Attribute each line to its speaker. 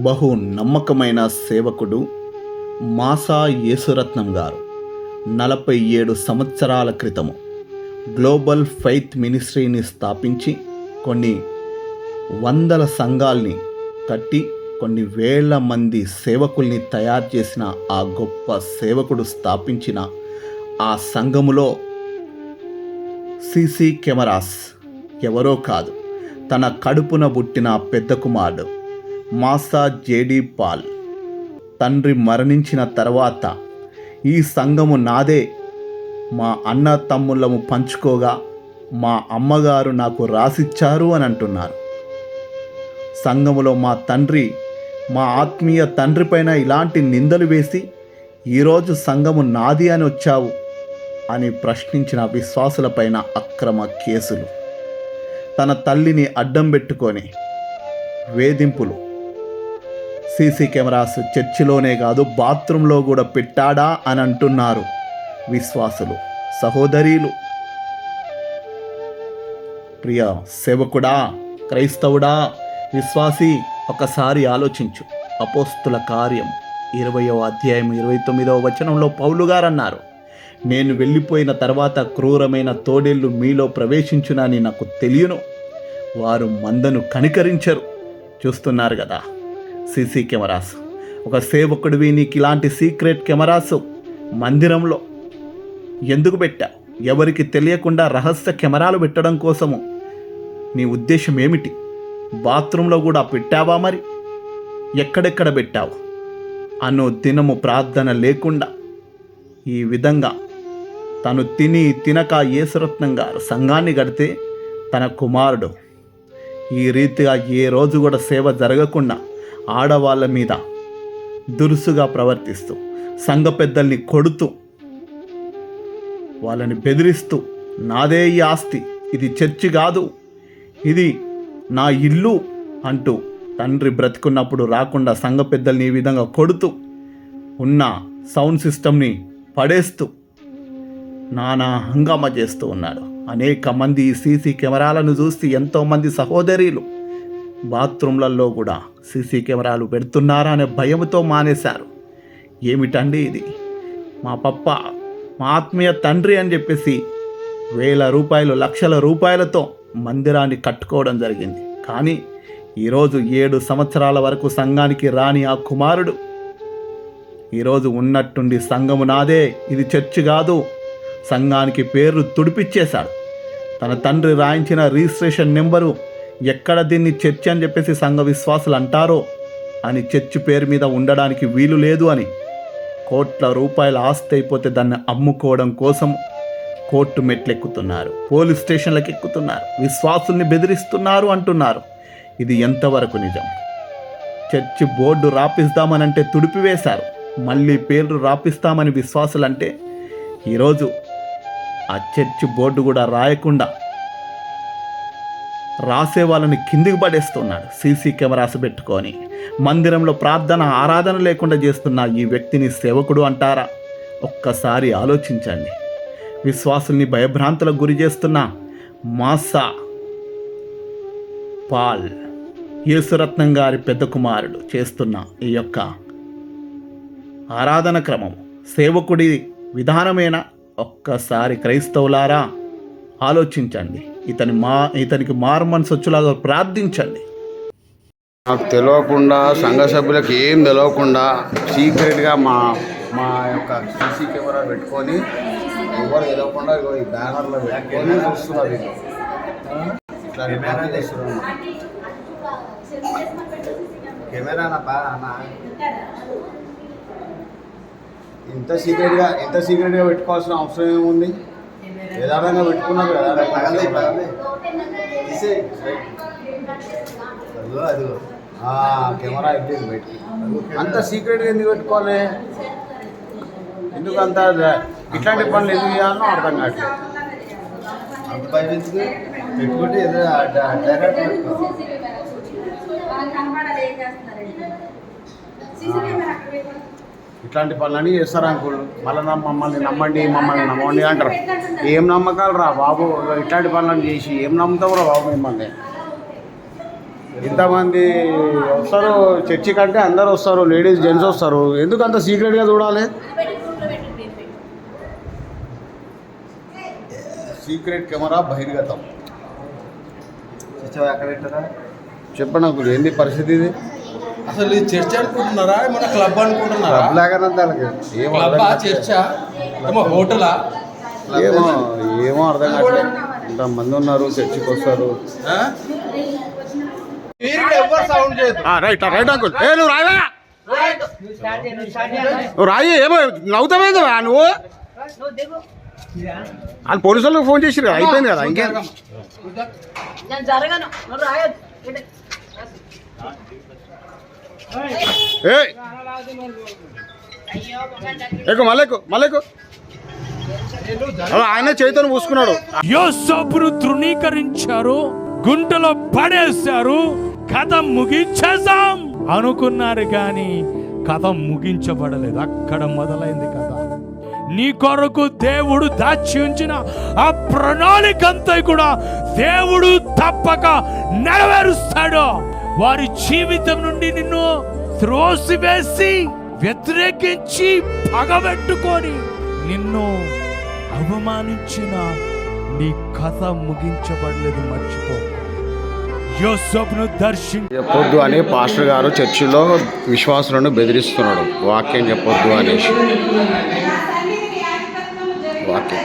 Speaker 1: బహు నమ్మకమైన సేవకుడు మాసా యేసురత్నం గారు 47 సంవత్సరాల క్రితము గ్లోబల్ ఫెయిత్ మినిస్ట్రీని స్థాపించి కొన్ని వందల సంఘాల్ని కట్టి కొన్ని వేల మంది సేవకుల్ని తయారు చేసిన ఆ గొప్ప సేవకుడు స్థాపించిన ఆ సంఘములో సీసీ కెమెరాస్ ఎవరో కాదు, తన కడుపున పుట్టిన పెద్ద కుమారుడు మాసా జేడి పాల్ తండ్రి మరణించిన తర్వాత ఈ సంఘము నాదే, మా అన్న తమ్ముళ్ళము పంచుకోగా మా అమ్మగారు నాకు రాసిచ్చారు అని అంటున్నారు. సంఘములో మా తండ్రి, మా ఆత్మీయ తండ్రి పైన ఇలాంటి నిందలు వేసి ఈరోజు సంఘము నాది అని వచ్చావు అని ప్రశ్నించిన విశ్వాసులపైన అక్రమ కేసులు, తన తల్లిని అడ్డం పెట్టుకొని వేధింపులు, సీసీ కెమెరాస్ చర్చిలోనే కాదు బాత్రూంలో కూడా పెట్టాడా అని అంటున్నారు విశ్వాసులు. సహోదరీలు, ప్రియ సేవకుడా, క్రైస్తవుడా, విశ్వాసి, ఒకసారి ఆలోచించు. అపోస్తుల కార్యం 20వ అధ్యాయం 29వ వచనంలో పౌలు గారు అన్నారు, నేను వెళ్ళిపోయిన తర్వాత క్రూరమైన తోడేళ్ళు మీలో ప్రవేశించునని నాకు తెలియను, వారు మందను కనికరించరు. చూస్తున్నారు కదా సీసీ కెమెరాస్. ఒక సేవకుడివి నీకు ఇలాంటి సీక్రెట్ కెమెరాస్ మందిరంలో ఎందుకు పెట్టావు? ఎవరికి తెలియకుండా రహస్య కెమెరాలు పెట్టడం కోసము నీ ఉద్దేశం ఏమిటి? బాత్రూంలో కూడా పెట్టావా? మరి ఎక్కడెక్కడ పెట్టావు? అను దినము ప్రార్థన లేకుండా ఈ విధంగా తను తిని తినక యేసురత్నం గారు సంఘాన్ని కడితే తన కుమారుడు ఈ రీతిగా ఏ రోజు కూడా సేవ జరగకుండా ఆడవాళ్ళ మీద దురుసుగా ప్రవర్తిస్తూ, సంఘ పెద్దల్ని కొడుతూ, వాళ్ళని బెదిరిస్తూ, నాదే ఈ ఆస్తి, ఇది చర్చి కాదు, ఇది నా ఇల్లు అంటూ తండ్రి బ్రతికున్నప్పుడు రాకుండా సంఘ పెద్దల్ని ఈ విధంగా కొడుతూ, ఉన్న సౌండ్ సిస్టమ్ని పడేస్తూ నానా హంగామా చేస్తూ ఉన్నాడు. అనేక మంది ఈ సీసీ కెమెరాలను చూసి ఎంతోమంది సహోదరీలు బాత్రూంలలో కూడా సీసీ కెమెరాలు పెడుతున్నారా అనే భయంతో మానేశారు. ఏమిటండి ఇది? మా పప్ప, మా ఆత్మీయ తండ్రి అని చెప్పేసి వేల రూపాయలు, లక్షల రూపాయలతో మందిరాన్ని కట్టుకోవడం జరిగింది. కానీ ఈరోజు 7 సంవత్సరాల వరకు సంఘానికి రాని ఆ కుమారుడు ఈరోజు ఉన్నట్టుండి సంఘము నాదే, ఇది చర్చి కాదు, సంఘానికి పేరు తుడిపిచ్చేశాడు. తన తండ్రి రాయించిన రిజిస్ట్రేషన్ నెంబరు ఎక్కడ దీన్ని చర్చి అని చెప్పేసి సంఘ విశ్వాసులు అంటారో అని చర్చి పేరు మీద ఉండడానికి వీలు లేదు అని, కోట్ల రూపాయల ఆస్తి అయిపోతే దాన్ని అమ్ముకోవడం కోసం కోర్టు మెట్లెక్కుతున్నారు, పోలీస్ స్టేషన్లకు ఎక్కుతున్నారు, విశ్వాసుల్ని బెదిరిస్తున్నారు అంటున్నారు. ఇది ఎంతవరకు నిజం? చర్చి బోర్డు రాపిస్తామనంటే తుడిపివేశారు, మళ్ళీ పేర్లు రాపిస్తామని విశ్వాసులంటే ఈరోజు ఆ చర్చి బోర్డు కూడా రాయకుండా రాసే వాళ్ళని కిందికి పడేస్తున్నాడు. సీసీ కెమెరాస్ పెట్టుకొని మందిరంలో ప్రార్థన, ఆరాధన లేకుండా చేస్తున్న ఈ వ్యక్తిని సేవకుడు అంటారా? ఒక్కసారి ఆలోచించండి. విశ్వాసుల్ని భయభ్రాంతులకు గురి చేస్తున్న మాసా పాల్, యేసురత్నం గారి పెద్ద కుమారుడు చేస్తున్న ఈ యొక్క ఆరాధన క్రమం సేవకుడి విధానమేనా? ఒక్కసారి క్రైస్తవులారా ఆలోచించండి. ఇతనికి మారు మనసు వచ్చేలాగా ప్రార్థించండి.
Speaker 2: నాకు తెలియకుండా, సంఘ సభ్యులకు ఏం తెలియకుండా సీక్రెట్గా మా మా యొక్క సీసీ కెమెరా పెట్టుకొని ఎవరు తెలియకుండా ఈ బ్యానర్లో పెట్టుకొని చూస్తున్నారు. ఇట్లా రిమాండ్ చేస్తున్నారు. కెమెరానప్పా అన్న, ఇంత సీక్రెట్గా పెట్టుకోవాల్సిన అవసరం ఏముంది? యథార్థంగా పెట్టుకున్నారు కదా. కెమెరా ఎక్కింది బయటికి. అంత సీక్రెట్గా ఎందుకు పెట్టుకోవాలి? ఎందుకు అంత ఇట్లాంటి పనులు ఎందుకు చేయాలో అర్థం కావట్లేదు. అంత పైకి పెట్టుకుంటే డైరెక్ట్ ఇట్లాంటి పనులని చేస్తారు అనుకోండి. మళ్ళీ మమ్మల్ని నమ్మండి అంటారు. ఏం నమ్మకాలు రా బాబు? ఇట్లాంటి పనులను చేసి ఏం నమ్ముతావు రా బాబు? మిమ్మల్ని ఇంతమంది వస్తారు చర్చి కంటే అందరు వస్తారు, లేడీస్ జెంట్స్ వస్తారు, ఎందుకు అంత సీక్రెట్గా చూడాలి? సీక్రెట్ కెమెరా బహిర్గతం. చెప్పండి నాకు ఏంది పరిస్థితి ఇది?
Speaker 3: అసలు ఇది చర్చ అనుకుంటున్నారా, మన క్లబ్ అనుకుంటున్నారా?
Speaker 2: క్లబ్ లాగానంత
Speaker 3: క్లబ్బా, చర్చా, ఏమో హోటలా?
Speaker 2: ఏమో అర్థం కావట్లేదు. ఇంతమంది ఉన్నారు, చర్చికి వస్తారు.
Speaker 3: ఎవరు సౌండ్ చేయదు.
Speaker 2: Right right uncle. నువ్వు రాయవా, నువ్వు రాయి. ఏమో నవ్వుతావేది నువ్వు? వాళ్ళు పోలీసు వాళ్ళకి ఫోన్ చేసిరు, అయిపోయింది కదా ఇంకేం. ఎక్కు మళ్ళెక్కు మళ్ళెక్కు. ఆయన చేతిని పూసుకున్నాడు.
Speaker 4: యోసేపును తృణీకరించారు, గుంటలో పడేశారు, కథ ముగించేసాం అనుకున్నారు కానీ కథ ముగించబడలేదు. అక్కడ మొదలైంది కథ. నీ కొరకు దేవుడు దాచి ఉంచిన ఆ ప్రణాళిక అంతా కూడా దేవుడు తప్పక నెరవేరుస్తాడు. వారి జీవితం నుండి నిన్ను త్రోసివేసి వ్యతిరేకించి పగబెట్టుకొని నిన్ను అవమానించిన నీ కథ ముగించబడలేదు. మర్చిపో. యోసేపును
Speaker 2: చెప్పొద్దు అని పాస్టర్ గారు చర్చిలో విశ్వాసులను బెదిరిస్తున్నాడు, వాక్యం చెప్పొద్దు అనేసి. వాక్యం